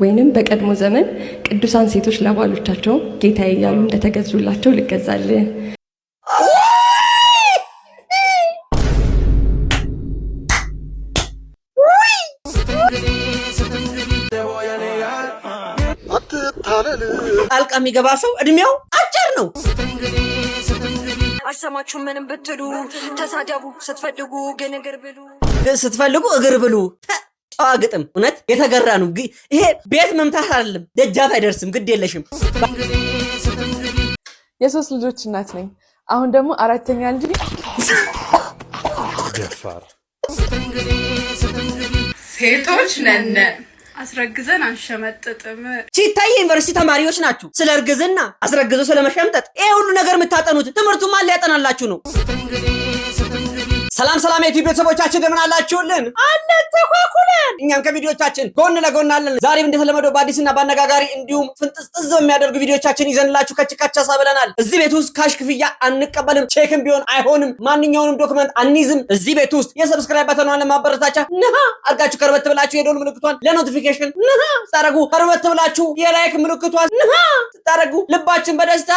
ወይንም በቀድሞ ዘመን ቅዱሳን ሴቶች ለባሎቻቸው ጌታዬ እያሉ እንደተገዙላቸው ልገዛልህ። ጣልቃ የሚገባ ሰው እድሜው አጭር ነው። አሰማችሁ ምንም ብትሉ ተሳደቡ፣ ስትፈልጉ ግን እግር ብሉ፣ ስትፈልጉ እግር ብሉ። ጨዋ ግጥም እውነት የተገራ ነው። ይሄ ቤት መምታት አይደለም፣ ደጃፍ አይደርስም። ግድ የለሽም። የሶስት ልጆች እናት ነኝ። አሁን ደግሞ አራተኛ ልጅ ደፋር ሴቶች ነን አስረግዘን አንሸመጥጥም። ሲታይ ዩኒቨርሲቲ ተማሪዎች ናችሁ። ስለ እርግዝና አስረግዞ ስለመሸምጠጥ ይሄ ሁሉ ነገር የምታጠኑት ትምህርቱ ማን ሊያጠናላችሁ ነው? ሰላም ሰላም የዩቲዩብ ቤተሰቦቻችን እንደምን አላችሁልን? አለን ተኳኩለን። እኛም ከቪዲዮቻችን ጎን ለጎን አለን። ዛሬም እንደተለመደው በአዲስና በአነጋጋሪ እንዲሁም ፍንጥዝጥዝ በሚያደርጉ ቪዲዮቻችን ይዘንላችሁ ከችካቻ ብለናል። እዚህ ቤት ውስጥ ካሽ ክፍያ አንቀበልም፣ ቼክም ቢሆን አይሆንም፣ ማንኛውንም ዶክመንት አንይዝም። እዚህ ቤት ውስጥ የሰብስክራይብ በተኗን ለማበረታቻ ነሃ አርጋችሁ ከርበት ብላችሁ የደወል ምልክቷን ለኖቲፊኬሽን ነሃ ታረጉ፣ ከርበት ብላችሁ የላይክ ምልክቷን ነሃ ታረጉ። ልባችን በደስታ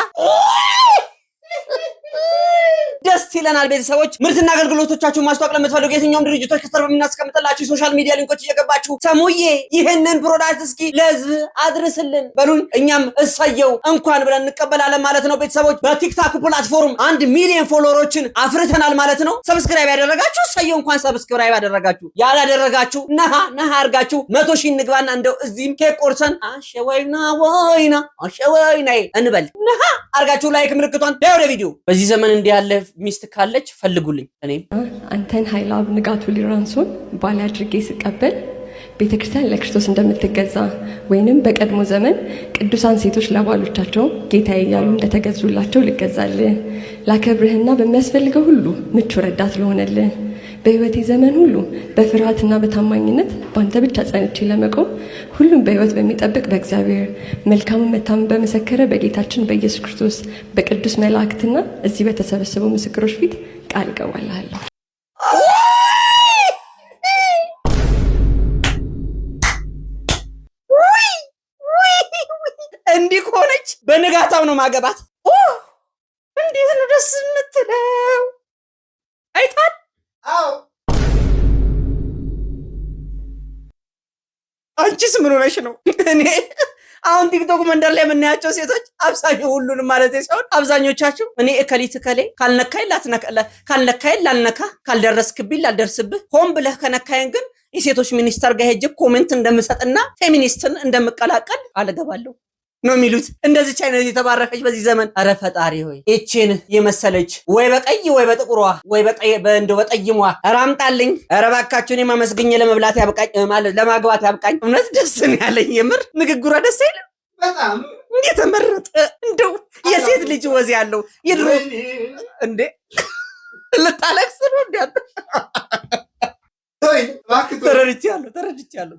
ደስ ይለናል። ቤተሰቦች ምርትና አገልግሎቶቻችሁን ማስተዋወቅ ለምትፈልጉ የትኛውም ድርጅቶች ከስር በምናስቀምጥላችሁ የሶሻል ሚዲያ ሊንኮች እየገባችሁ ሰሙዬ ይሄንን ፕሮዳክት እስኪ ለህዝብ አድርስልን በሉን። እኛም እሰየው እንኳን ብለን እንቀበላለን ማለት ነው። ቤተሰቦች በቲክታክ ፕላትፎርም 1 ሚሊዮን ፎሎወሮችን አፍርተናል ማለት ነው። ሰብስክራይብ ያደረጋችሁ እሰየው እንኳን ሰብስክራይብ ያደረጋችሁ፣ ያላደረጋችሁ ነሃ አርጋችሁ 100 ሺህ እንግባና እንደው እዚህም ኬክ ቆርሰን አሸወይና እንበል። ነሃ አርጋችሁ ላይክ ምልክቷን ወደ ቪዲዮ። በዚህ ዘመን እንዲህ ያለ ሚስት ካለች ፈልጉልኝ። እኔም አንተን ኃይለአብ ንጋቱ ሊራንሶን ባል አድርጌ ስቀበል ቤተክርስቲያን ለክርስቶስ እንደምትገዛ ወይንም በቀድሞ ዘመን ቅዱሳን ሴቶች ለባሎቻቸው ጌታዬ እያሉ እንደተገዙላቸው ልገዛልህ። ላከብርህና በሚያስፈልገው ሁሉ ምቹ ረዳት ለሆነልህ በህይወቴ ዘመን ሁሉ በፍርሃትና በታማኝነት በአንተ ብቻ ጸንቼ ለመቆም ሁሉም በህይወት በሚጠብቅ በእግዚአብሔር መልካሙን መታመን በመሰከረ በጌታችን በኢየሱስ ክርስቶስ በቅዱስ መላእክትና እዚህ በተሰበሰቡ ምስክሮች ፊት ቃል እገባልሃለሁ። እንዲህ ከሆነች በንጋታው ነው ማገባት። እንዴት ነው ደስ የምትለው! አይታል አው አንቺስ ምን ሆነሽ ነው? እኔ አሁን ቲክቶክ መንደር ላይ የምናያቸው ሴቶች አብዛኛው ሁሉንም ማለት ሳይሆን አብዛኞቻቸው እኔ እከሊት እከሌ ካልነካኝ ላትነካለ ካልነካኝ ላልነካ ካልደረስክብኝ ላልደርስብህ ሆን ብለህ ከነካኝ ግን የሴቶች ሚኒስተር ጋር ሄጄ ኮሜንት እንደምሰጥና ፌሚኒስትን እንደምቀላቀል አልገባለሁ ነው የሚሉት። እንደዚህ አይነት የተባረከች በዚህ ዘመን አረ ፈጣሪ ሆይ እቺን የመሰለች ወይ በቀይ ወይ በጥቁሯ ወይ በእንደው በጠይሟ አራምጣልኝ። አረ ባካችሁ እኔ ማመስገኝ ለመብላት ያብቃኝ ማለት ለማግባት ያብቃኝ። እውነት ደስ ነው ያለኝ። የምር ንግግሯ ደስ አይልም? በጣም የተመረጠ እንደው የሴት ልጅ ወዝ ያለው ይድሮ እንዴ ልታለቅስ ነው እንዴ? ተረድቻለሁ።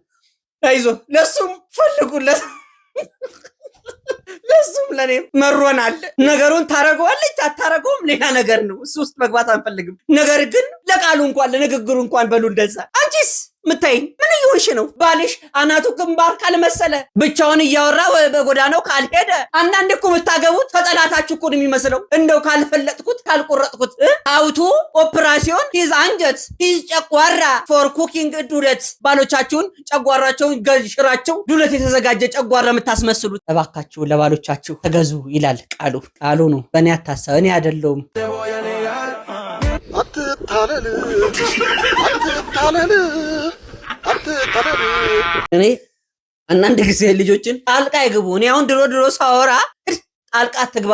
አይዞ ለሱም ፈልጉለት ለሱም ለኔም መሮናል። ነገሩን ታረጋዋለች አታረጋውም ሌላ ነገር ነው። እሱ ውስጥ መግባት አንፈልግም። ነገር ግን ለቃሉ እንኳን ለንግግሩ እንኳን በሉ እንደዛ። አንቺስ ምታይኝ ምን ይሆንሽ ነው? ባልሽ አናቱ ግንባር ካልመሰለ ብቻውን እያወራ በጎዳናው ካልሄደ አንዳንዴ እኮ የምታገቡት ተጠላታችሁ እኮ ነው የሚመስለው። እንደው ካልፈለጥኩት ካልቆረጥኩት አውቱ ኦፕራሲዮን ሂዝ አንጀት ሂዝ ጨጓራ ፎር ኩኪንግ ዱለት። ባሎቻችሁን ጨጓራቸውን ገሽራቸው ዱለት የተዘጋጀ ጨጓራ የምታስመስሉት እባካችሁ ለባሎቻችሁ ተገዙ ይላል ቃሉ ነው። በእኔ አታሰብ፣ እኔ አይደለሁም። እኔ አንዳንድ ጊዜ ልጆችን ጣልቃ ይግቡ። እኔ አሁን ድሮ ሳወራ ጣልቃ ትግባ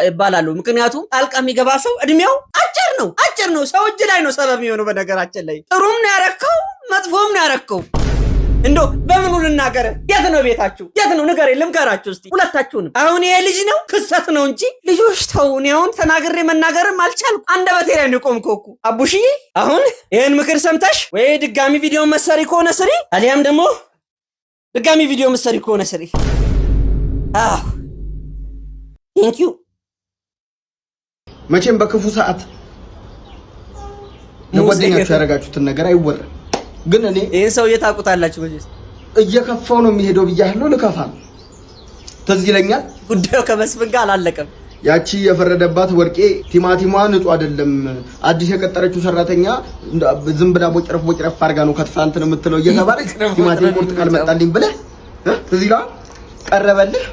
እባላለሁ። ምክንያቱም ጣልቃ የሚገባ ሰው እድሜው አጭር ነው። ሰው እጅ ላይ ነው ሰበብ የሚሆነው። በነገራችን ላይ ጥሩም ነው ያረከው መጥፎም ነው ያረከው። እንደው በምኑ ልናገር? የት ነው ቤታችሁ? የት ነው ንገረኝ፣ ልምከራችሁ እስቲ ሁለታችሁንም። አሁን ይሄ ልጅ ነው ክሰት ነው እንጂ ልጆች ተው። እኔ አሁን ተናግሬ መናገርም አልቻልኩ። አንደበቴ ላይ ነው ቆምኩ። አቡሽዬ አሁን ይሄን ምክር ሰምተሽ ወይ ድጋሚ ቪዲዮ መሰሪ ከሆነ ስሪ፣ አሊያም ደግሞ ድጋሚ ቪዲዮ መሰሪ ከሆነ ስሪ። ቴንክ ዩ። መቼም በክፉ ሰዓት ለጓደኛችሁ ያደረጋችሁትን ነገር አይወራም። ግን እኔ ይሄን ሰው የታቁታላችሁ በዚህ እየከፋው ነው የሚሄደው ብያለሁ። ልከፋ ነው ትዝ ይለኛል። ጉዳዩ ከመስፍን ጋር አላለቀም። ያቺ የፈረደባት ወርቄ ቲማቲሟ ንጹህ አይደለም፣ አዲስ የቀጠረችው ሰራተኛ ዝም ብላ ቦጭረፍ አድርጋ ነው ከትፋ እንትን የምትለው እየተባለች ቲማቲም ቁርጥ ካልመጣልኝ ብለህ ትዝ ይልሃል። ቀረበልህ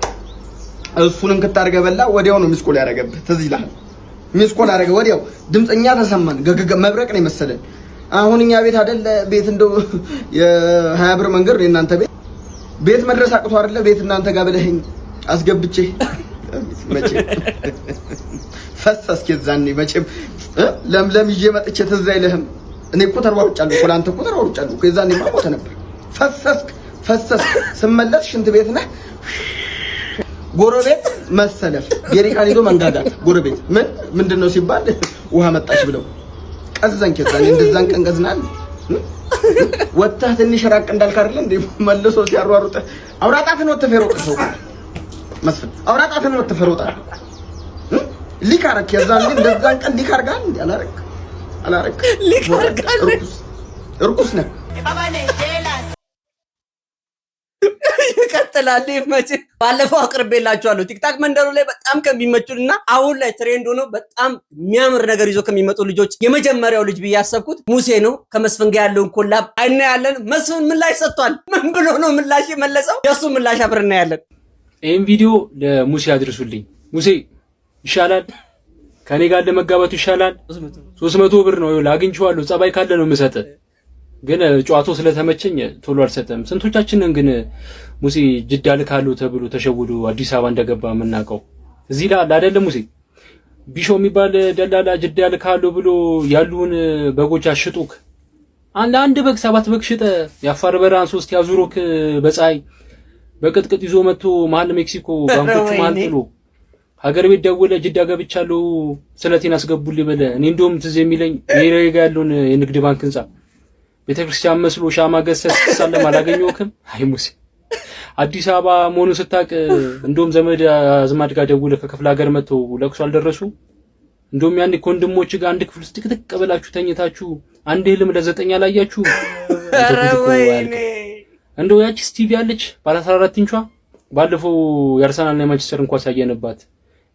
እሱንም ክታርገ በላ ወዲያው ነው ሚስኮል ያደረገብህ። ትዝ ይልሃል። ሚስኮል አደረገ ወዲያው ድምጽኛ ተሰማን። መብረቅ ነው የመሰለን። አሁን እኛ ቤት አይደለ ቤት እንደው የ20 ብር መንገድ ነው እናንተ ቤት መድረስ አቅቶ አይደለ ቤት እናንተ ጋር ብለህኝ አስገብቼ መቼ ፈሰስክ የዛኔ መቼም ለምለም ይዤ መጥቼ ትዝ አይልህም። እኔ እኮ ተሯሩጫለሁ እኮ ለአንተ እኮ ተሯሩጫለሁ እኮ የዛኔ ማሞተ ነበር። ፈሰስክ ስመለስ ሽንት ቤት ነህ። ጎረቤት መሰለፍ የሪካን ይዞ መንጋጋት ጎረቤት ምንድነው ሲባል ውሃ መጣች ብለው ቀዘንክ የዛኔ እንደዛን ቀን ቀዝናል። ወጣህ ትንሽ ራቅ እንዳልክ አይደል እንዴ መልሶ ሲያሯሩጥ አውራጣትን ወጥተህ ሮጥ ሰው መስፍን አውራጣትን ወጥተህ ሮጥ ሊክ አረክ የዛን ግን እንደዛን ቀን ሊክ አርጋል እንዴ አላረክ ሊክ አርጋል እርኩስ ነህ። ይቀጥላል። መቼ ባለፈው አቅርቤላችኋለሁ። ቲክታክ መንደሩ ላይ በጣም ከሚመቹና አሁን ላይ ትሬንድ ሆኖ በጣም የሚያምር ነገር ይዞ ከሚመጡ ልጆች የመጀመሪያው ልጅ ብዬ ያሰብኩት ሙሴ ነው። ከመስፍን ጋር ያለውን ኮላብ እናያለን። መስፍን ምላሽ ሰጥቷል። ምን ብሎ ነው ምላሽ የመለሰው? የሱ ምላሽ አብረን እናያለን። ይሄን ቪዲዮ ለሙሴ አድርሱልኝ። ሙሴ ይሻላል፣ ከኔ ጋር ለመጋባቱ ይሻላል። 300 ብር ነው አግኝቼዋለሁ። ጸባይ ካለ ነው የምሰጥህ፣ ግን ጨዋታው ስለተመቸኝ ቶሎ አልሰጠም። ስንቶቻችንን ግን ሙሴ ጅዳ ልካለሁ ተብሎ ተሸውዶ አዲስ አበባ እንደገባ የምናውቀው እዚህ ላይ አይደለም። ሙሴ ቢሾ የሚባል ደላላ ጅዳ ልካለሁ ብሎ ያሉን በጎች አሽጡክ። አንድ በግ 7 በግ ሽጠ ያፋር በራን 3 ያዙሮክ በፀሐይ በቅጥቅጥ ይዞ መጥቶ መሀል ሜክሲኮ ባንኮቹ መሀል ጥሎ ሀገር ቤት ደውለ ጅዳ ገብቻለሁ ስለቴን አስገቡልኝ በለ። እኔ እንደውም ትዝ የሚለኝ ኔሬጋ ያለውን የንግድ ባንክ ህንጻ ቤተክርስቲያን መስሎ ሻማ ገሰስ ሰለም አላገኘውክም። አይ ሙሴ አዲስ አበባ መሆኑን ስታቅ እንደውም ዘመድ አዝማድ ጋር ደውለ ከክፍለ ሀገር መጥተው ለቅሶ አልደረሱ። እንደውም ያኔ ኮንድሞች ጋር አንድ ክፍል ውስጥ ጥቅጥቅ ብላችሁ ተኝታችሁ አንድ ህልም ለ9 አላያችሁ። እንደው ያቺ ስቲቪ ያለች ባለ 14 ኢንቿ ባለፈው የአርሰናልና የማንቸስተር እንኳን ሳየነባት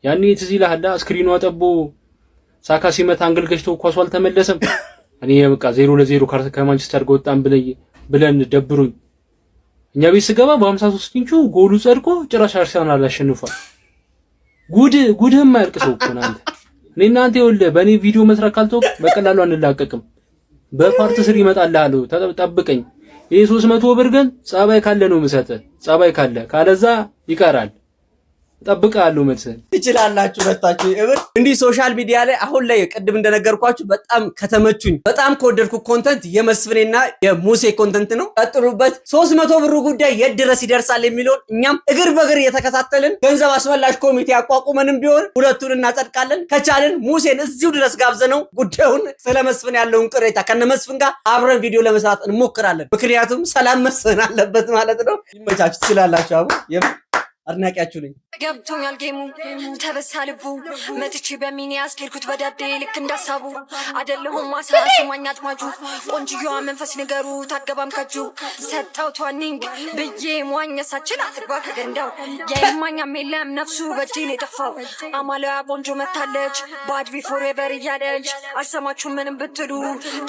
ያኔ ትዝ ይልሃል። ስክሪኗ ጠቦ ሳካ ሲመታ አንግል ገጭቶ ኳሱ አልተመለሰም። እኔ በቃ 0-0 ከማንቸስተር ጋር ወጣን ብለን ደብሩኝ። እኛ ቤት ስገባ በ53 ኢንቹ ጎሉ ጸድቆ ጭራሽ አርሰናል አሸንፏል። ጉድህም አያልቅሰው እኮ አንተ። እኔ እናንተ ይኸውልህ በእኔ ቪዲዮ መስራት ካልተው በቀላሉ አንላቀቅም። በፓርት ስር ይመጣልሃል። ጠብቀኝ። ይሄ 300 ብር ግን ጸባይ ካለ ነው የምሰጥህ። ጸባይ ካለዛ ይቀራል። ጠብቃለሁ መልሰን ትችላላችሁ። በታችሁ እብር እንዲህ ሶሻል ሚዲያ ላይ አሁን ላይ ቅድም እንደነገርኳችሁ በጣም ከተመቹኝ በጣም ከወደድኩ ኮንተንት የመስፍኔና የሙሴ ኮንተንት ነው። ቀጥሉበት። 300 ብሩ ጉዳይ የት ድረስ ይደርሳል የሚለውን እኛም እግር በእግር እየተከታተልን ገንዘብ አስመላሽ ኮሚቴ አቋቁመንም ቢሆን ሁለቱን እናጸድቃለን። ከቻልን ሙሴን እዚሁ ድረስ ጋብዘነው ጉዳዩን ስለ መስፍን ያለውን ቅሬታ ከነመስፍን ጋር አብረን ቪዲዮ ለመስራት እንሞክራለን። ምክንያቱም ሰላም መስፍን አለበት ማለት ነው። ይመቻችሁ። ትችላላችሁ። አቡ አድናቂያችሁ ነኝ። ገብቶኛል ጌሙ ተበሳ ልቡ መጥቼ በሚኒ ያስኬድኩት በዳዴ ልክ እንዳሳቡ አይደለሁም ማሳ ስማኝ አጥማጁ ቆንጅየዋ መንፈስ ንገሩ ታገባም ከጁ ሰጣው ቷኒንግ ብዬ መዋኘሳችን አትግባ ከገንዳው የማኛም የለም ነፍሱ በጄን የጠፋው አማሊያ ቆንጆ መታለች ባድ ቢፎር ኤቨር እያለች አልሰማችሁ ምንም ብትሉ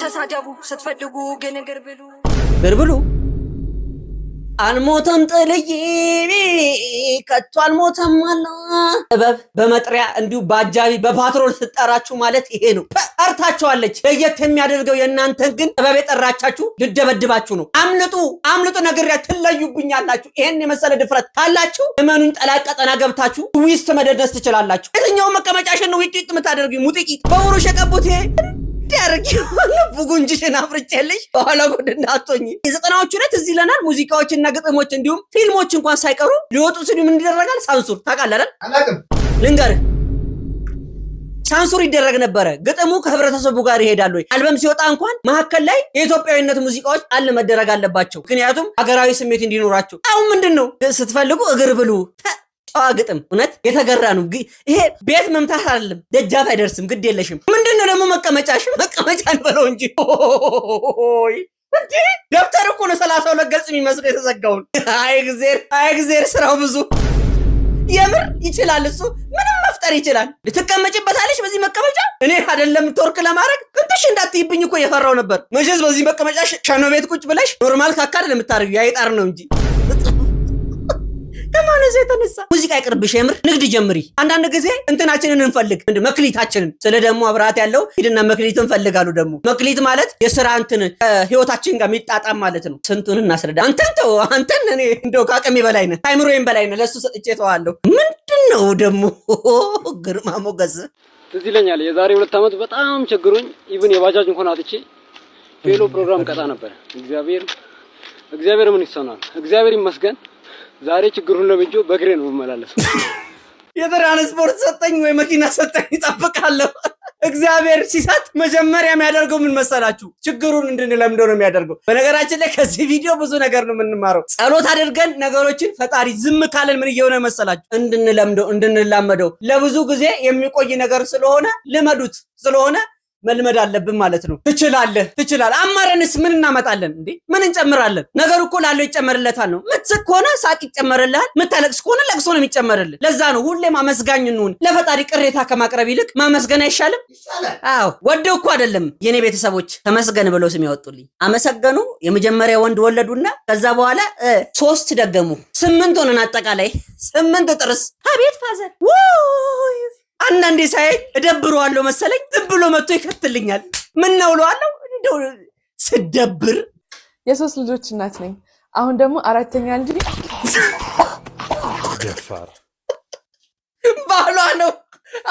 ተሳደቡ ስትፈልጉ ግን እግር ብሉ አልሞተም ጥልዬ ከቶ አልሞተም አላ ጥበብ በመጥሪያ እንዲሁ በአጃቢ በፓትሮል ስጠራችሁ ማለት ይሄ ነው። ጠርታችኋለች። ለየት የሚያደርገው የእናንተን ግን ጥበብ የጠራቻችሁ ልደበድባችሁ ነው። አምልጡ ነግሬያ ትለዩብኛላችሁ። ይሄን የመሰለ ድፍረት ካላችሁ እመኑኝ ጠላት ቀጠና ገብታችሁ ዊስት መደደስ ትችላላችሁ። የትኛው መቀመጫሽን ነው ዊጥ የምታደርጊው? ሙጥቂት በውሩሽ የቀቡት ይሄ ያርጊው ቡጉንጅሽን አፍርጬልሽ በኋላ ጉድ እንዳትሆኚ። የዘጠናዎቹ ነት እዚህ ለናል ሙዚቃዎችና ግጥሞች እንዲሁም ፊልሞች እንኳን ሳይቀሩ ሊወጡ ሲሉ ምን ይደረጋል? ሳንሱር ታውቃለህ አይደል? አላውቅም። ልንገርህ፣ ሳንሱር ይደረግ ነበረ። ግጥሙ ከህብረተሰቡ ጋር ይሄዳል ወይ? አልበም ሲወጣ እንኳን መሀከል ላይ የኢትዮጵያዊነት ሙዚቃዎች አለ መደረግ አለባቸው። ምክንያቱም ሀገራዊ ስሜት እንዲኖራቸው። አሁን ምንድነው ስትፈልጉ እግር ብሉ ጨዋ ግጥም እውነት የተገራ ነው። ይሄ ቤት መምታት አይደለም፣ ደጃፍ አይደርስም። ግድ የለሽም። ምንድነው ደግሞ መቀመጫሽ? መቀመጫን በለው እንጂ ደብተር እኮ ነው 32 ገጽ የሚመስል የተዘጋውን። አይ እግዚአብሔር ስራው ብዙ። የምር ይችላል እሱ ምንም መፍጠር ይችላል። ልትቀመጭበታለሽ በዚህ መቀመጫ። እኔ አይደለም ቶርክ ለማድረግ ቅንጥሽ እንዳትይብኝ እኮ የፈራው ነበር። መቼስ በዚህ መቀመጫ ሸኖ ቤት ቁጭ ብለሽ ኖርማል ካካድ ለምታረጊው ያይጣር ነው እንጂ ከማነዘ የተነሳ ሙዚቃ ይቅርብሽ። የምር ንግድ ጀምሪ። አንዳንድ ጊዜ እንትናችንን እንፈልግ መክሊታችንን። ስለ ደግሞ አብራት ያለው ሂድና መክሊትን ፈልጋሉ። ደግሞ መክሊት ማለት የሥራ እንትን ህይወታችን ጋር የሚጣጣም ማለት ነው። ስንቱን እናስረዳ። አንተን እኔ እንደው ከአቅሜ በላይ ነህ፣ አይምሮዬም በላይ ነህ። ለሱ ሰጥቼ ተዋለሁ። ምንድነው ደግሞ ግርማ ሞገስ። ትዝ ይለኛል የዛሬ 2 ዓመት በጣም ቸግሮኝ ኢቭን የባጃጅ እንኳን አጥቼ ፌሎ ፕሮግራም ቀጣ ነበር። እግዚአብሔር ምን ይሰናል። እግዚአብሔር ይመስገን ዛሬ ችግሩን ለምጆ በእግሬ ነው መመላለስ። የትራንስፖርት ሰጠኝ ወይ መኪና ሰጠኝ ይጠብቃለሁ። እግዚአብሔር ሲሰጥ መጀመሪያ የሚያደርገው ምን መሰላችሁ? ችግሩን እንድንለምደው ነው የሚያደርገው። በነገራችን ላይ ከዚህ ቪዲዮ ብዙ ነገር ነው የምንማረው። ጸሎት አድርገን ነገሮችን ፈጣሪ ዝም ካለን ምን እየሆነ መሰላችሁ? እንድንለምደው እንድንላመደው። ለብዙ ጊዜ የሚቆይ ነገር ስለሆነ ልመዱት ስለሆነ መልመድ አለብን ማለት ነው። ትችላለህ። አማረንስ ምን እናመጣለን እንዴ? ምን እንጨምራለን? ነገር እኮ ላለው ይጨመርለታል ነው። ምትስቅ ከሆነ ሳቅ ይጨመርልሃል፣ ምታለቅስ ከሆነ ለቅሶ ነው የሚጨመርልህ። ለዛ ነው ሁሌም አመስጋኝ እንሁን። ለፈጣሪ ቅሬታ ከማቅረብ ይልቅ ማመስገን አይሻልም? አዎ ወደው እኮ አይደለም የኔ ቤተሰቦች ተመስገን ብለው ስም ያወጡልኝ። አመሰገኑ። የመጀመሪያ ወንድ ወለዱና ከዛ በኋላ 3 ደገሙ። 8 ሆነን አጠቃላይ 8 ጥርስ። አቤት ፋዘር አንዳንዴ ሳይ እደብረዋለሁ መሰለኝ። ዝም ብሎ መጥቶ ይከትልኛል። ምን ነው እለዋለሁ። እንደው ስደብር። የ3 ልጆች እናት ነኝ። አሁን ደግሞ 4ኛ ልጅ ደፋር ባሏ ነው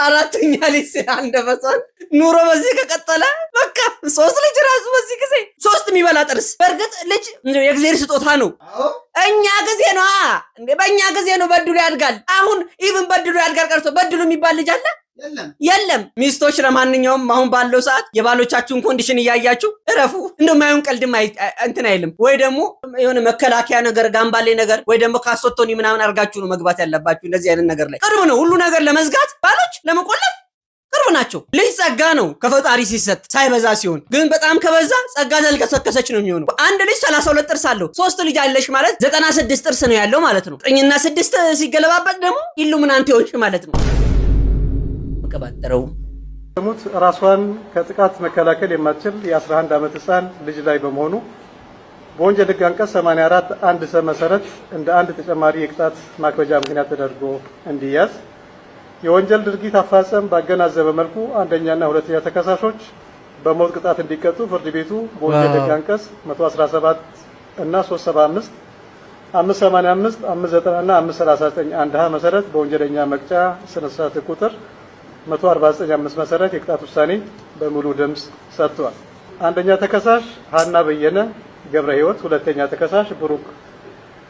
4ኛ ልጅ አንደበሳን። ኑሮ በዚህ ከቀጠለ በቃ 3 ልጅ ራሱ በዚህ ጊዜ 3 የሚበላ ጥርስ። በእርግጥ ልጅ የእግዚአብሔር ስጦታ ነው። እኛ ጊዜ ነው እንዴ? በእኛ ጊዜ ነው በድሉ ያድጋል። አሁን ኢቭን በድሉ ያድጋል ቀርቶ በድሉ የሚባል ልጅ አለ? የለም። ሚስቶች ለማንኛውም አሁን ባለው ሰዓት የባሎቻችሁን ኮንዲሽን እያያችሁ እረፉ። እንደማይሆን ቀልድም እንትን አይልም ወይ ደግሞ የሆነ መከላከያ ነገር ጋምባሌ ነገር ወይ ደግሞ ካሶቶኒ ምናምን አድርጋችሁ ነው መግባት ያለባችሁ። እንደዚህ አይነት ነገር ላይ ቅርብ ነው ሁሉ ነገር ለመዝጋት። ባሎች ለመቆለፍ ቅርብ ናቸው። ልጅ ጸጋ ነው ከፈጣሪ ሲሰጥ ሳይበዛ ሲሆን፣ ግን በጣም ከበዛ ጸጋ ተልከሰከሰች ነው የሚሆነው። አንድ ልጅ 32 ጥርስ አለው። 3 ልጅ አለሽ ማለት 96 ጥርስ ነው ያለው ማለት ነው። 9 እና 6 ሲገለባበት ደግሞ ኢሉሚናንቲ ሆንሽ ማለት ነው። መቀባጠረው ሙት ራሷን ከጥቃት መከላከል የማትችል የ11 ዓመት ህፃን ልጅ ላይ በመሆኑ በወንጀል ህግ አንቀጽ 84 1 ሰ መሰረት እንደ አንድ ተጨማሪ የቅጣት ማክበጃ ምክንያት ተደርጎ እንዲያዝ የወንጀል ድርጊት አፋጸም ባገናዘበ መልኩ አንደኛና ሁለተኛ ተከሳሾች በሞት ቅጣት እንዲቀጡ ፍርድ ቤቱ በወንጀል ህግ አንቀጽ 117 እና 375 585 590 እና 539 1 ሀ መሰረት በወንጀለኛ መቅጫ ስነ ስርዓት ቁጥር 149 መሰረት የቅጣት ውሳኔ በሙሉ ድምጽ ሰጥቷል። አንደኛ ተከሳሽ ሀና በየነ ገብረ ህይወት፣ ሁለተኛ ተከሳሽ ብሩክ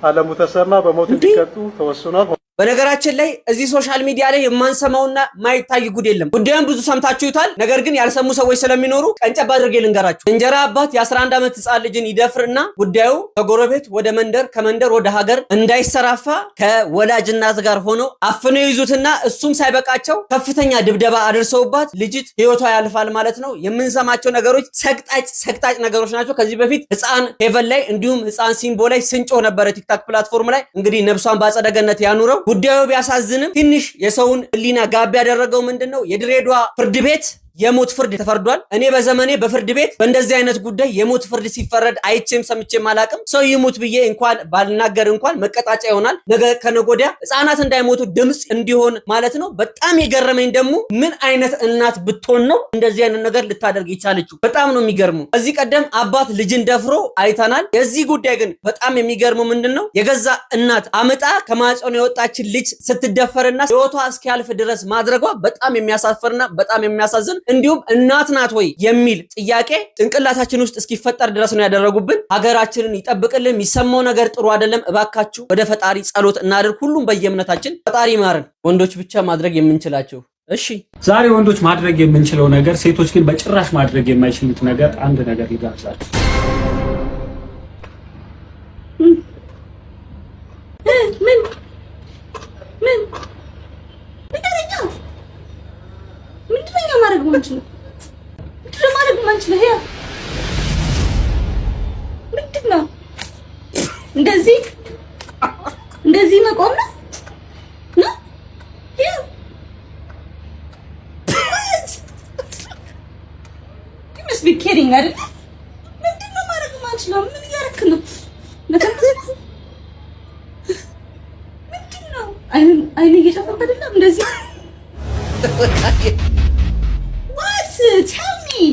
አለሙ ተሰማ በሞት እንዲቀጡ ተወስኗል። በነገራችን ላይ እዚህ ሶሻል ሚዲያ ላይ የማንሰማውና ማይታይ ጉድ የለም። ጉዳዩን ብዙ ሰምታችሁታል። ነገር ግን ያልሰሙ ሰዎች ስለሚኖሩ ቀንጨብ አድርጌ ልንገራችሁ። እንጀራ አባት የ11 ዓመት ህፃን ልጅን ይደፍርና ጉዳዩ ከጎረቤት ወደ መንደር ከመንደር ወደ ሀገር እንዳይሰራፋ ከወላጅ እናት ጋር ሆኖ አፍነው ይዙትና እሱም ሳይበቃቸው ከፍተኛ ድብደባ አድርሰውባት ልጅት ህይወቷ ያልፋል ማለት ነው። የምንሰማቸው ነገሮች ሰቅጣጭ ነገሮች ናቸው። ከዚህ በፊት ህፃን ሄቨን ላይ እንዲሁም ህፃን ሲምቦ ላይ ስንጮ ነበረ ቲክታክ ፕላትፎርም ላይ። እንግዲህ ነፍሷን በአጸደ ገነት ያኑረው። ጉዳዩ ቢያሳዝንም ትንሽ የሰውን ህሊና ጋብ ያደረገው ምንድነው የድሬዳዋ ፍርድ ቤት የሞት ፍርድ ተፈርዷል። እኔ በዘመኔ በፍርድ ቤት በእንደዚህ አይነት ጉዳይ የሞት ፍርድ ሲፈረድ አይቼም ሰምቼም አላቅም። ሰው ይሙት ብዬ እንኳን ባልናገር እንኳን መቀጣጫ ይሆናል። ነገ ከነጎዲያ ህፃናት እንዳይሞቱ ድምጽ እንዲሆን ማለት ነው። በጣም የገረመኝ ደግሞ ምን አይነት እናት ብትሆን ነው እንደዚህ አይነት ነገር ልታደርግ የቻለችው? በጣም ነው የሚገርመው። እዚህ ቀደም አባት ልጅን ደፍሮ አይተናል። የዚህ ጉዳይ ግን በጣም የሚገርመው ምንድነው የገዛ እናት አምጣ ከማህፀኗ የወጣችን ልጅ ስትደፈርና ህይወቷ እስኪያልፍ ድረስ ማድረጓ በጣም የሚያሳፍርና በጣም የሚያሳዝን እንዲሁም እናት ናት ወይ የሚል ጥያቄ ጭንቅላታችን ውስጥ እስኪፈጠር ድረስ ነው ያደረጉብን። ሀገራችንን ይጠብቅልን። የሚሰማው ነገር ጥሩ አይደለም። እባካችሁ ወደ ፈጣሪ ጸሎት እናድርግ። ሁሉም በየእምነታችን ፈጣሪ ማረን። ወንዶች ብቻ ማድረግ የምንችላቸው እሺ። ዛሬ ወንዶች ማድረግ የምንችለው ነገር፣ ሴቶች ግን በጭራሽ ማድረግ የማይችሉት ነገር አንድ ነገር ልጋብዛችሁ። እንደዚህ መቆም ነው ነው you must be kidding አይደል? ምንድነው ማድረግ ማንችለው? ምን እያደረክ ነው? ምንድነው አይኔ እየጨፈንክ አይደለም እንደዚህ what tell me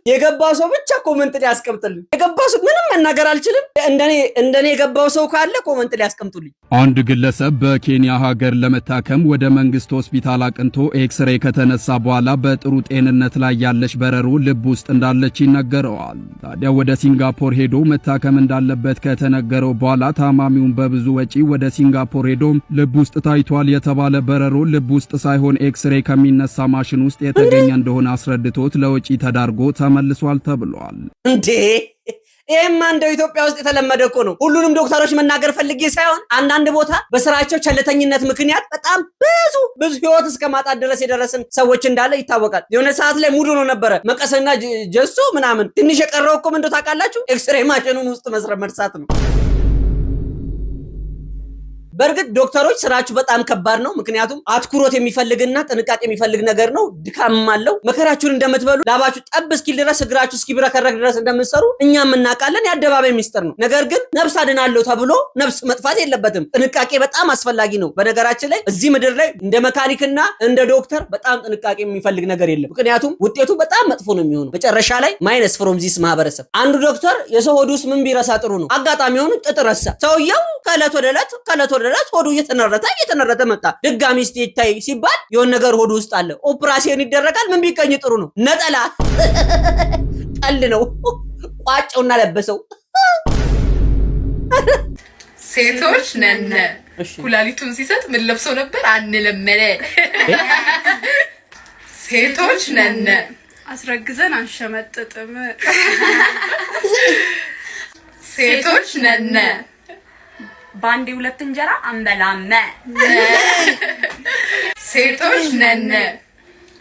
የገባው ሰው ብቻ ኮሜንት ላይ ያስቀምጥልኝ። የገባው ሰው ምንም መናገር አልችልም። እንደኔ የገባው ሰው ካለ ኮሜንት ላይ ያስቀምጡልኝ። አንድ ግለሰብ በኬንያ ሀገር ለመታከም ወደ መንግስት ሆስፒታል አቅንቶ ኤክስሬ ከተነሳ በኋላ በጥሩ ጤንነት ላይ ያለች በረሮ ልብ ውስጥ እንዳለች ይነገረዋል። ታዲያ ወደ ሲንጋፖር ሄዶ መታከም እንዳለበት ከተነገረው በኋላ ታማሚውን በብዙ ወጪ ወደ ሲንጋፖር ሄዶ ልብ ውስጥ ታይቷል የተባለ በረሮ ልብ ውስጥ ሳይሆን ኤክስሬ ከሚነሳ ማሽን ውስጥ የተገኘ እንደሆነ አስረድቶት ለወጪ ተዳርጎ ተመልሷል ተብሏል። እንዴ ይሄማ እንደው ኢትዮጵያ ውስጥ የተለመደ እኮ ነው። ሁሉንም ዶክተሮች መናገር ፈልጌ ሳይሆን አንዳንድ ቦታ በስራቸው ቸልተኝነት ምክንያት በጣም ብዙ ህይወት እስከ ማጣት ድረስ የደረስን ሰዎች እንዳለ ይታወቃል። የሆነ ሰዓት ላይ ሙሉ ነው ነበረ መቀሰና ጀሶ ምናምን ትንሽ የቀረው እኮ ምንድነው ታውቃላችሁ? ኤክስሬ ማሽኑን ውስጥ መርሳት ነው። በርግጥ ዶክተሮች ስራችሁ በጣም ከባድ ነው። ምክንያቱም አትኩሮት የሚፈልግና ጥንቃቄ የሚፈልግ ነገር ነው። ድካምም አለው። መከራችሁን እንደምትበሉ ላባችሁ ጠብ እስኪል ድረስ እግራችሁ እስኪብረከረክ ድረስ እንደምትሰሩ እኛም እናውቃለን። የአደባባይ ሚስጥር ነው። ነገር ግን ነፍስ አድናለሁ ተብሎ ነፍስ መጥፋት የለበትም። ጥንቃቄ በጣም አስፈላጊ ነው። በነገራችን ላይ እዚህ ምድር ላይ እንደ መካኒክና እንደ ዶክተር በጣም ጥንቃቄ የሚፈልግ ነገር የለም። ምክንያቱም ውጤቱ በጣም መጥፎ ነው የሚሆነው። መጨረሻ ላይ ማይነስ ፍሮም ዚስ ማህበረሰብ። አንዱ ዶክተር የሰው ሆድ ውስጥ ምን ቢረሳ ጥሩ ነው? አጋጣሚ ሆኖ ጥጥ ረሳ። ሰውየው ከዕለት ወደ ዕለት ሆዱ እየተነረተ መጣ። ድጋሚ እስቲ ይታይ ሲባል የሆነ ነገር ሆዱ ውስጥ አለ። ኦፕራሲዮን ይደረጋል። ምን ቢቀኝ ጥሩ ነው? ነጠላ ቀል ነው። ቋጨውና ለበሰው። ሴቶች ነን። ኩላሊቱን ሲሰጥ ምን ለብሶ ነበር? አንለመነ። ሴቶች ነን። አስረግዘን አንሸመጥጥም። ሴቶች ነን። ባንዴ ሁለት እንጀራ አንበላም። ሴቶች ነን።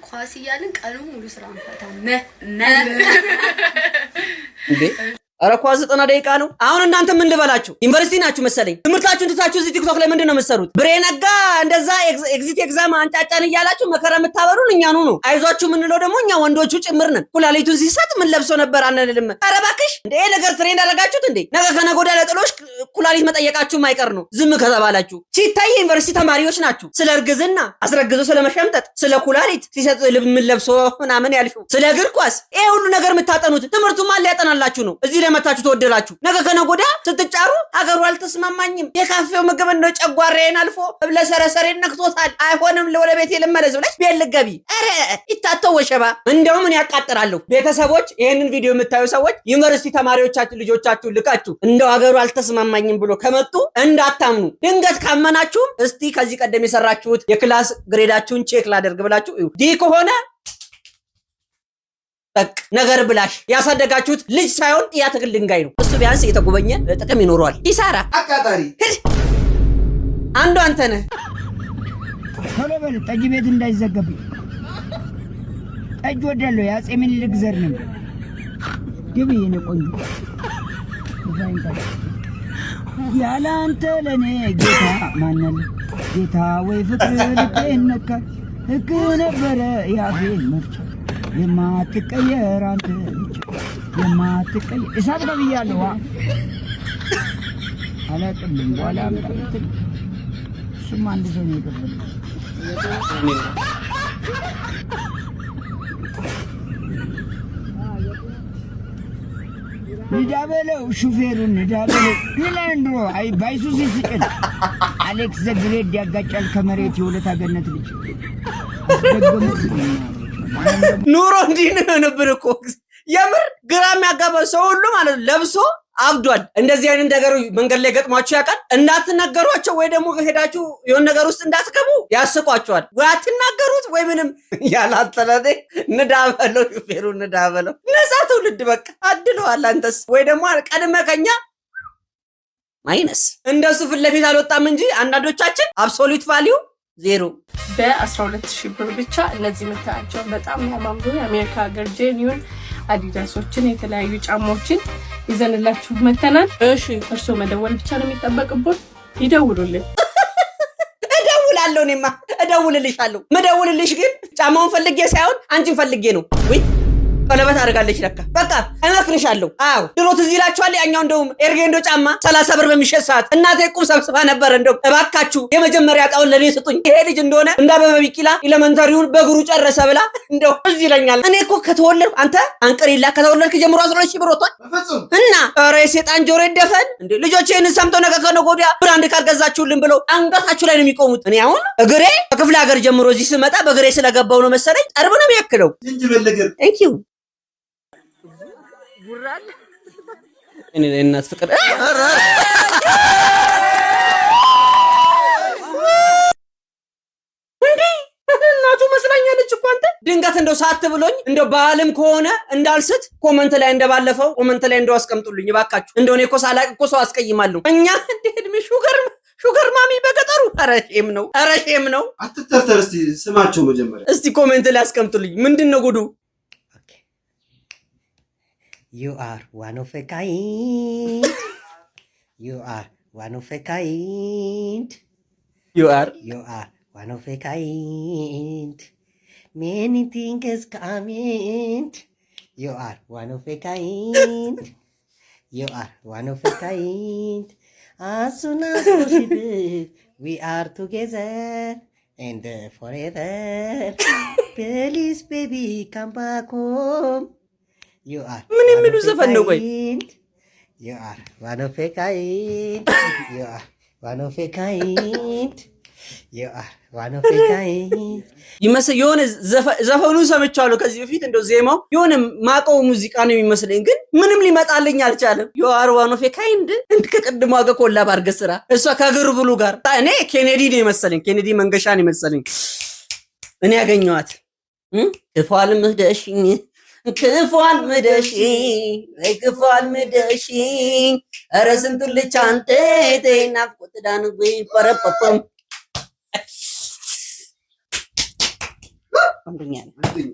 ኳስ እያልን ቀኑ ሙሉ ስራ አንፈታም። ኧረ ኳስ 90 ደቂቃ ነው። አሁን እናንተ ምን ልበላችሁ? ዩኒቨርሲቲ ናችሁ መሰለኝ። ትምህርታችሁን ትታችሁ እዚህ ቲክቶክ ላይ ምንድነው የምትሰሩት? ብሬ ነጋ እንደዛ ኤግዚት ኤግዛም አንጫጫን እያላችሁ መከራ የምታበሩን እኛኑ ነው። አይዟችሁ የምንለው ደግሞ እኛ ወንዶቹ ጭምር ነን። ኩላሊቱን ሲሰጥ ምን ለብሶ ነበር አንልም። ኧረ እባክሽ እንዴ ነገር ትሬንድ አደረጋችሁት እንዴ? ነገ ከነገ ወዲያ ለጥሎሽ ኩላሊት መጠየቃችሁ ማይቀር ነው ዝም ከተባላችሁ። ሲታይ ዩኒቨርሲቲ ተማሪዎች ናችሁ። ስለ እርግዝና አስረግዞ ስለመሸምጠጥ፣ ስለ ኩላሊት ሲሰጥ ምን ለብሶ ምናምን ያልሽው፣ ስለ እግር ኳስ ይሄ ሁሉ ነገር የምታጠኑት ትምህርቱ ማን ሊያጠናላችሁ ነው? እዚህ መታችሁ ተወደላችሁ። ነገ ከነገ ወዲያ ስትጫሩ አገሩ አልተስማማኝም፣ የካፌው ምግብ እንደው ጨጓራዬን አልፎ ለሰረሰሬን ነክቶታል፣ አይሆንም ለወለ ቤቴ ልመለስ ብለሽ ቤት ልትገቢ። ኧረ ይታተው ወሸባ። እንደው ምን ያቃጥራለሁ። ቤተሰቦች ይሄንን ቪዲዮ የምታዩ ሰዎች ዩኒቨርሲቲ ተማሪዎቻችሁ ልጆቻችሁ ልካችሁ እንደው አገሩ አልተስማማኝም ብሎ ከመጡ እንዳታምኑ። ድንገት ካመናችሁም እስቲ ከዚህ ቀደም የሰራችሁት የክላስ ግሬዳችሁን ቼክ ላደርግ ብላችሁ እዩ። ዲ ከሆነ በቃ ነገር ብላሽ ያሳደጋችሁት ልጅ ሳይሆን ያትክል ድንጋይ ነው። እሱ ቢያንስ እየተጎበኘ ጥቅም ይኖረዋል። ይሳራ አቃጣሪ አንዱ አንተ ነህ። ቶሎ በል ጠጅ ቤት እንዳይዘገብኝ። ጠጅ ወዳለው የአፄ ምኒልክ ዘር ነው። ግቢ የኔ ቆንጆ ያለ አንተ ለኔ ጌታ ማነል ጌታ ወይ ፍቅር ልቤን ነካ ህግ ነበረ ያፌን መፍቻ የማትቀየር አንተ የማትቀየር እሳት ነው ብያለሁ። አላቅልም በኋላ አምጣት። እሱም አንድ ሰው ነው የገባው። ንዳበለው ሹፌሩን ንዳበለው ይላንድሮ አይ ባይሱስ ሲጭን አሌክስ ዘግሬድ ያጋጫል ከመሬት የሁለት አገነት ልጅ ኑሮ እንዲህ ነው የሆነብን እኮ የምር ግራ የሚያጋባ ሰው ሁሉ ማለት ለብሶ አብዷል። እንደዚህ አይነት ነገር መንገድ ላይ ገጥሟችሁ ያውቃል? እንዳትናገሯቸው ወይ ደግሞ ሄዳችሁ የሆነ ነገር ውስጥ እንዳትገቡ ያስቋቸዋል። ወይ አትናገሩት ወይ ምንም ያላተለደ ንዳበለው ሹፌሩ ንዳበለው። ነፃ ትውልድ በቃ አድለዋል። አንተስ ወይ ደግሞ ቀድመ ከኛ ማይነስ እንደሱ ፊት ለፊት አልወጣም እንጂ አንዳንዶቻችን አብሶሉት ቫልዩ ዜሮ። በ12000 ብር ብቻ እነዚህ የምታያቸው በጣም የሚያማምሩ የአሜሪካ ሀገር ጄኒውን አዲዳሶችን የተለያዩ ጫማዎችን ይዘንላችሁ መተናል። እሺ እርሶ መደወል ብቻ ነው የሚጠበቅብዎት። ይደውሉልን። እደውላለሁ። እኔማ እደውልልሻለሁ። መደውልልሽ ግን ጫማውን ፈልጌ ሳይሆን አንቺን ፈልጌ ነው። ወይ ቀለበት አድርጋለች ለካ። በቃ እመክርሻለሁ። አዎ ድሮ ትዝ ይላችኋል ያኛው እንደውም ኤርጌንዶ ጫማ 30 ብር በሚሸጥ ሰዓት እናቴ ቁም ሰብስባ ነበር። እንደው እባካችሁ የመጀመሪያ ዕቃውን ለኔ ስጡኝ፣ ይሄ ልጅ እንደሆነ እንደ አበበ ቢቂላ ኤሌመንተሪውን በእግሩ ጨረሰ ብላ እንደው ትዝ ይለኛል። እኔ እኮ ከተወለድኩ አንተ አንቀሪላ ከተወለድክ ጀምሮ 12 ሺህ ብር ወጥቷል እና ኧረ የሴጣን ጆሮ ይደፈን እንዴ! ልጆቼ ይህንን ሰምተው ነገ ከነገ ወዲያ ብራንድ ካልገዛችሁልን ብለው አንገታችሁ ላይ ነው የሚቆሙት። እኔ አሁን እግሬ ከክፍለ ሀገር ጀምሮ እዚህ ስመጣ በእግሬ ስለገባው ነው መሰለኝ ጠርብ ነው የሚያክለው። ቴንክ ዩ ጉራል እኔ እናት ፍቅር እንዴ እናቱ መስላኛለች እኮ አንተ። ድንገት እንደው ሳት ብሎኝ እንደው በዓልም ከሆነ እንዳልስት ኮመንት ላይ እንደባለፈው ኮመንት ላይ እንደው አስቀምጡልኝ እባካችሁ። እንደው እኔ እኮ ሳላቅ እኮ ሰው አስቀይማለሁ። እኛ እንደ እድሜ ሹገር ማሚ በገጠሩ አረሼም ነው። አትተርተር። እስቲ ስማቸው መጀመሪያ እስቲ ኮሜንት ላይ አስቀምጡልኝ። ምንድነው ጉዱ? You are one of a kind. You are one of a kind. You are one of a kind. Many things coming. You are one of a kind. You are one of a kind. As soon as possible, we are together and forever. Please, baby, come back home. You are ምን የሚሉ ዘፈን ነው? ቆይ You are one of a kind. You are one of a kind. You are one of a kind. ይመስል የሆነ ዘፈኑ ሰምቻለሁ ከዚህ በፊት እንደው ዜማው የሆነ ማቀው ሙዚቃ ነው የሚመስለኝ፣ ግን ምንም ሊመጣልኝ አልቻለም። You are one of a kind እንደ ከቀድሞ አገ ኮላብ አድርገህ ስራ። እሷ ከግር ብሉ ጋር እኔ ኬኔዲ ነው የመሰለኝ፣ ኬኔዲ መንገሻ ነው የመሰለኝ እኔ ያገኘኋት። ክፏል ምደሽኝ ክፏል ምደሽኝ ኧረ ስንቱን ልቻንቴ ናፍቆት ዳንጉኝ ፈረፈፈም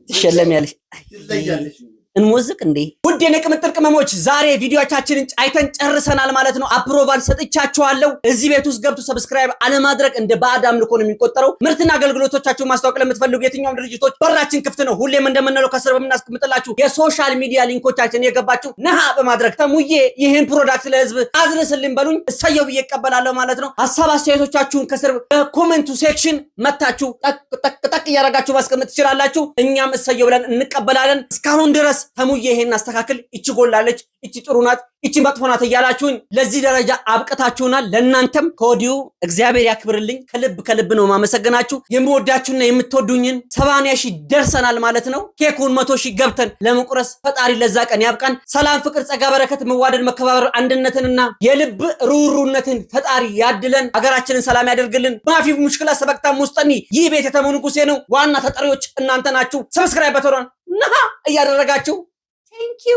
ትሸለሚያለሽ። እንሞዝቅ እንዴ? ውድ የቅምጥል ቅመሞች ዛሬ ቪዲዮቻችንን አይተን ጨርሰናል ማለት ነው። አፕሮቫል ሰጥቻችኋለሁ። እዚህ ቤት ውስጥ ገብቶ ሰብስክራይብ አለማድረግ እንደ ባዕድ አምልኮ ነው የሚቆጠረው። ምርትና አገልግሎቶቻችሁን ማስተዋወቅ ለምትፈልጉ የትኛውም ድርጅቶች በራችን ክፍት ነው። ሁሌም እንደምንለው ከስር በምናስቀምጥላችሁ የሶሻል ሚዲያ ሊንኮቻችን የገባችሁ ነሃ በማድረግ ተሙዬ ይህን ፕሮዳክት ለህዝብ አድርስልን በሉኝ። እሰየው ብዬ እቀበላለሁ ማለት ነው። ሀሳብ አስተያየቶቻችሁን ከስር በኮሜንቱ ሴክሽን መታችሁ ጠቅ እያደረጋችሁ ማስቀመጥ ትችላላችሁ። እኛም እሰየው ብለን እንቀበላለን። እስካሁን ድረስ ተሙዬ ይሄን አስተካክል፣ እቺ ጎላለች፣ እቺ ጥሩ ናት፣ እቺ መጥፎ ናት እያላችሁኝ ለዚህ ደረጃ አብቅታችሁናል። ለእናንተም ከወዲሁ እግዚአብሔር ያክብርልኝ። ከልብ ነው ማመሰግናችሁ። የምወዳችሁና የምትወዱኝን 80 ሺህ ደርሰናል ማለት ነው። ኬኩን 100 ሺህ ገብተን ለመቁረስ ፈጣሪ ለዛ ቀን ያብቃን። ሰላም፣ ፍቅር፣ ጸጋ፣ በረከት፣ መዋደድ፣ መከባበር፣ አንድነትንና የልብ ሩሩነትን ፈጣሪ ያድለን። ሀገራችንን ሰላም ያደርግልን። ማፊ ሙሽክላ ሰበክታ ሙስጠኒ ይህ ቤት የተሙ ንጉሴ ነው። ዋና ተጠሪዎች እናንተ ናችሁ። ሰብስክራይብ በተሯን ነሃ እያደረጋችሁ ቴንክ ዩ